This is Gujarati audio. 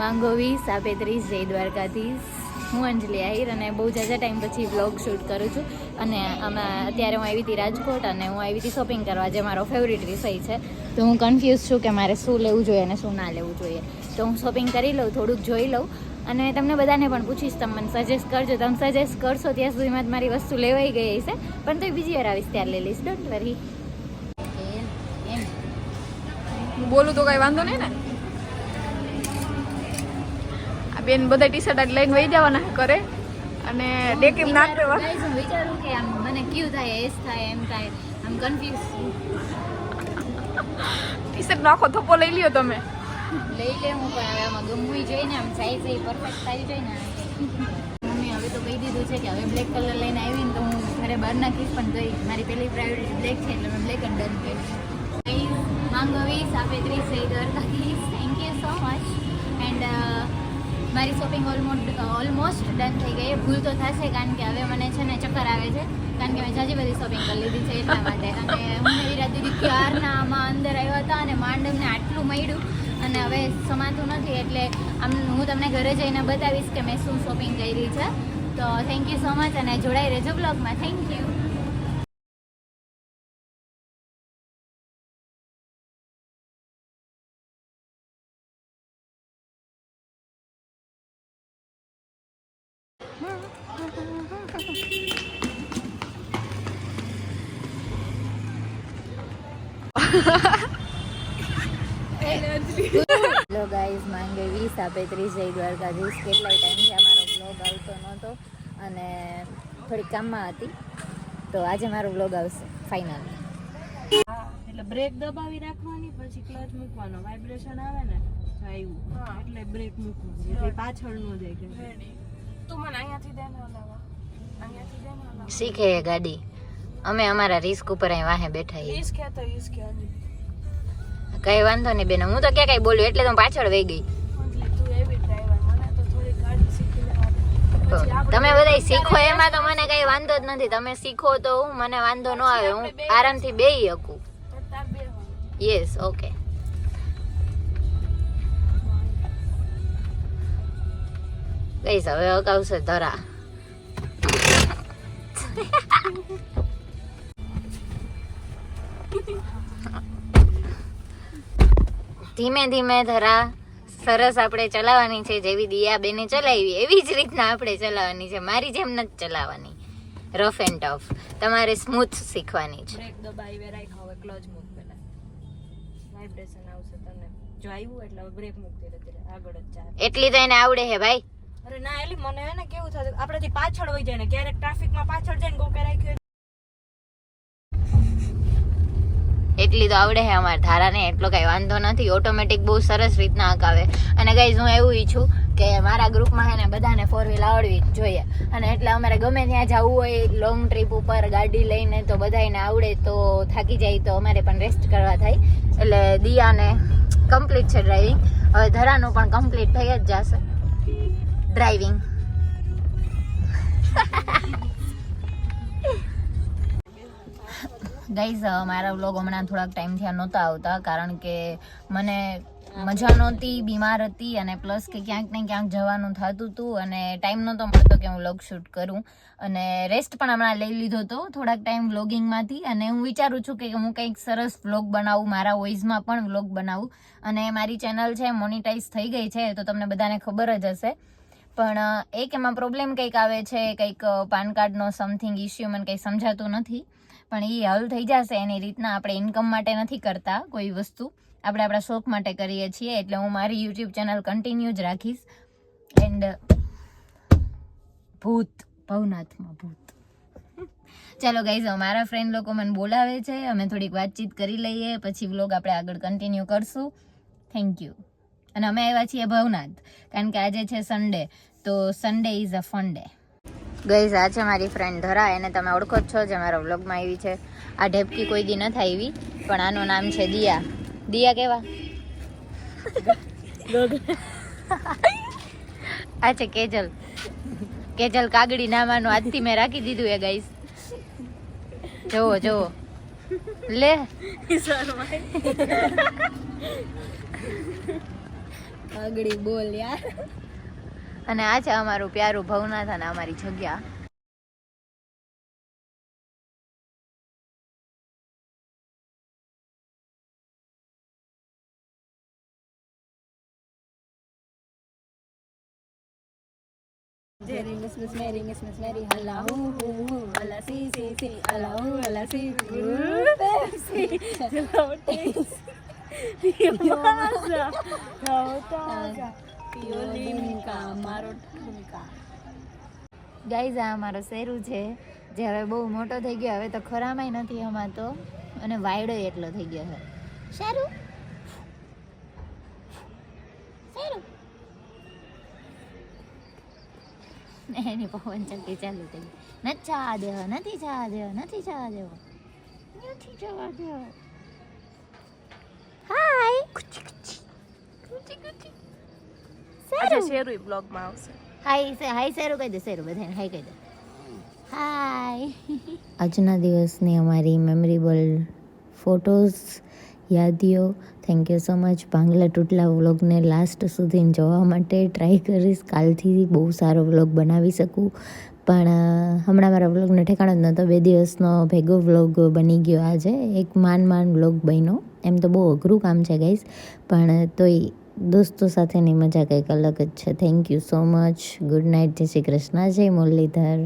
માંગો 20 આપે 30 જય દ્વારકાધીશ. હું અંજલિ આહિર અને બહુ જાજા ટાઈમ પછી વ્લોગ શૂટ કરું છું. અને આમાં અત્યારે હું આવી હતી રાજકોટ અને હું આવી હતી શોપિંગ કરવા, જે મારો ફેવરિટ વિષય છે. તો હું કન્ફ્યુઝ છું કે મારે શું લેવું જોઈએ અને શું ના લેવું જોઈએ. તો હું શોપિંગ કરી લઉં, થોડુંક જોઈ લઉં અને તમને બધાને પણ પૂછીશ. તમે મને સજેસ્ટ કરજો. તમે સજેસ્ટ કરશો ત્યાં સુધીમાં જ મારી વસ્તુ લેવાઈ ગઈ હશે, પણ તો બીજી વાર આવીશ ત્યારે લઈ લઈશ. Don't worry. બોલું તો કઈ વાંધો નહીં ને. આ બેન બધા ટી શર્ટ લઈને વહી જવાના કરે અને ડેકીમ નાખ દેવા. હું વિચારું કે આમ મને ક્યુ થાય, એસ થાય, એમ થાય, આમ કન્ફ્યુઝ. ટી શર્ટ નો આખો થપ્પો લઈ લ્યો તમે. લઈ લે હું, પણ હવે આમાં ગમવું જોઈએ ને, આમ સાઈઝ એ પરફેક્ટ થઈ જાય ને. મમ્મી હવે તો કહી દીધું છે કે હવે બ્લેક કલર લઈને આવી ને તો હું ઘરે બહાર નાખીશ, પણ ગઈ મારી પહેલી પ્રાયોરિટી બ્લેક છે એટલે મેં બ્લેક જ ડન કરીશ. માંગો 20 આપે 30 જય Dwarkadhish. Thank you so much. And મારી શોપિંગ ઓલમોસ્ટ ડન થઈ ગઈ. ભૂલ તો થશે કારણ કે હવે મને છે ને ચક્કર આવે છે, કારણ કે મેં જાજી બધી શોપિંગ કરી લીધી છે એટલા માટે. અને હું એવી રાત દીધી ક્યારના આમાં અંદર આવ્યા હતા અને માંડવને આટલું મળ્યું અને હવે સમાતું નથી. એટલે આમ હું તમને ઘરે જઈને બતાવીશ કે મેં શું શોપિંગ કરી છે. તો થેન્ક યુ સો મચ અને જોડાઈ રહેજો બ્લોગમાં. Thank you. હેલો ગાઈઝ, માંગે 20 આપે 30 જય દ્વારકાધીશ. કેટલાય ટાઈમથી અમારો બ્લોગ આવતો નહોતો અને થોડીક કામમાં હતી, તો આજે મારો બ્લોગ આવશે ફાઇનલ. એટલે બ્રેક દબાવી રાખવાની, પછી ક્લચ મૂકવાનો, વાઇબ્રેશન આવે ને આવ્યું એટલે બ્રેક મૂકવાની, એટલે પાછળ નો જાય. કે તું મને અહીંયાથી દે ને ઓલાવા, અહીંયાથી દે ને ઓલાવા. શીખે ગાડી. અમે અમારા રિસ્ક ઉપર અહીં વાહે બેઠા છીએ. ઈસ કે તો ઈસ કે હજી કઈ વાંધો નહીં બેન, હું તો ક્યાં કઈ બોલ્યું એટલે તો પાછળ વહી ગઈ. તું એવી ડ્રાઈવર, મને તો થોડી ગાડી શીખી લેવાની. તમે બધા શીખો એમાં તો મને કઈ વાંધો જ નથી. તમે શીખો તો હું, મને વાંધો ન આવે, હું આરામથી બેહી શકું. Yes, okay. ગઈશ હવે અગાવશે ધરા. ધીમે ધીમે ધરા સરસ આપણે ચલાવવાની છે. જેવી દિયા બેને ચલાવી એવી જ રીતના આપણે ચલાવવાની છે. મારી જેમ નથી ચલાવવાની રફ એન્ડ ટફ. તમારે સ્મૂથ શીખવાની છે. બ્રેક દબાવી રાખ, હવે ક્લચ મૂક, પેલા વાઇબ્રેશન આવશે તને. જો આવ્યું એટલે હવે બ્રેક મૂકતી રહેતી રહે, આગળ જ ચાલે. એટલી તો એને આવડે હે ભાઈ. અરે ના, એટલે મને હે ને કેવું થતું, આપડેથી પાછળ વહી જાય ને, ક્યારેક ટ્રાફિકમાં પાછળ જઈને ગોકે રાખ્યું એટલી તો આવડે હે અમારે ધારાને, એટલો કઈ વાંધો નથી. ઓટોમેટિક બહુ સરસ રીતના હકાવે. અને ગાઈઝ હું એવું ઈચ્છું કે મારા ગ્રુપમાં હે ને બધાને 4 વ્હીલ આવડવી જ જોઈએ. અને એટલે અમારે ગમે ત્યાં જવું હોય લોંગ ટ્રીપ ઉપર ગાડી લઈને, તો બધાને આવડે તો થાકી જાય તો અમારે પણ રેસ્ટ કરવા થાય. એટલે દિયાને કમ્પ્લીટ છે ડ્રાઇવિંગ. હવે ધરાનું પણ કમ્પ્લીટ થઈ જ જશે ડ્રાઇવિંગ. ગાઈઝ મારા વ્લોગ હમણાં થોડાક ટાઈમથી નહોતા આવતા, કારણ કે મને મજા નહોતી, બીમાર હતી અને પ્લસ કે ક્યાંક ને ક્યાંક જવાનું થતું હતું અને ટાઈમ નહોતો મળતો કે હું વ્લોગ શૂટ કરું. અને રેસ્ટ પણ હમણાં લઈ લીધો હતો થોડાક ટાઈમ વ્લોગિંગમાંથી. અને હું વિચારું છું કે હું કંઈક સરસ વ્લોગ બનાવું, મારા વોઇસમાં પણ વ્લોગ બનાવું. અને મારી ચેનલ છે મોનિટાઈઝ થઈ ગઈ છે, તો તમને બધાને ખબર જ હશે. પણ એક એમાં પ્રોબ્લેમ કંઈક આવે છે, કંઈક પાન કાર્ડનો સમથિંગ ઇસ્યુ, મને કંઈ સમજાતું નથી. પણ એ હલ થઈ જશે એની રીતના. આપણે ઇન્કમ માટે નથી કરતા કોઈ વસ્તુ, આપણે આપણા શોખ માટે કરીએ છીએ. એટલે હું મારી યુટ્યુબ ચેનલ કન્ટિન્યુ જ રાખીશ. એન્ડ ભવનાથમાં ભૂત. ચાલો ગાઈઝ, મારા ફ્રેન્ડ લોકો મને બોલાવે છે, અમે થોડીક વાતચીત કરી લઈએ, પછી વ્લોગ આપણે આગળ કન્ટિન્યુ કરશું. Thank you. અને અમે આવ્યા છીએ ભવનાથ, કારણ કે આજે છે સન્ડે, તો Sunday is a fun day. Guys આ છે મારી ફ્રેન્ડ ધરા, એને તમે ઓળખો જ છો, જે મારા વ્લોગમાં આવી છે. આ ઢેપકી કોઈ દી નથી આવી, પણ આનું નામ છે દિયા. દિયા કેવા? આ છે કેજલ. કેજલ કાગડી નામાનું આજથી મેં રાખી દીધું એ ગાઈઝ. જોવો જોવો લે. આગળી બોલ યાર. અને આ છે અમારું પ્યારું ભવનાથ અને અમારી જગ્યા. મેરી હલા હું હલા સી હલા હું હલા સી ગાઈઝ આ અમારો શેરું છે જે હવે બહુ મોટો થઈ ગયો. હવે તો ખરામાંય નથી અમાતો અને વાયડો એટલો થઈ ગયો છે. શેરું શેરું એની પવન ચક્કી ચાલુ થઈ ગઈ. નથી જવા દેવો, નથી જવા દેવો, નથી જવા દેવો, નથી જવા દેવો. હાય આજે શેરુઈ બ્લોગમાં આવશે. હાય શેરું કહી દે. શેરું બધાને હાય કહી દે. હાય. આજના દિવસની અમારી મેમરેબલ ફોટોઝ, યાદીઓ. Thank you so much. ભાંગલા તૂટલા વ્લોગને લાસ્ટ સુધી જોવા માટે ટ્રાય કરીશ. કાલથી બહુ સારો વ્લોગ બનાવી શકું, પણ હમણાં મારા વ્લોગને ઠેકાણો જ નહોતો. 2 દિવસનો ભેગો વ્લોગ બની ગયો આજે. એક માંડ વ્લોગ બન્યો. એમ તો બહુ અઘરું કામ છે ગાઈઝ, પણ તોય દોસ્તો સાથેની મજા કંઈક અલગ જ છે. Thank you so much. Good night. જય શ્રી કૃષ્ણ. જય મુરલીધર.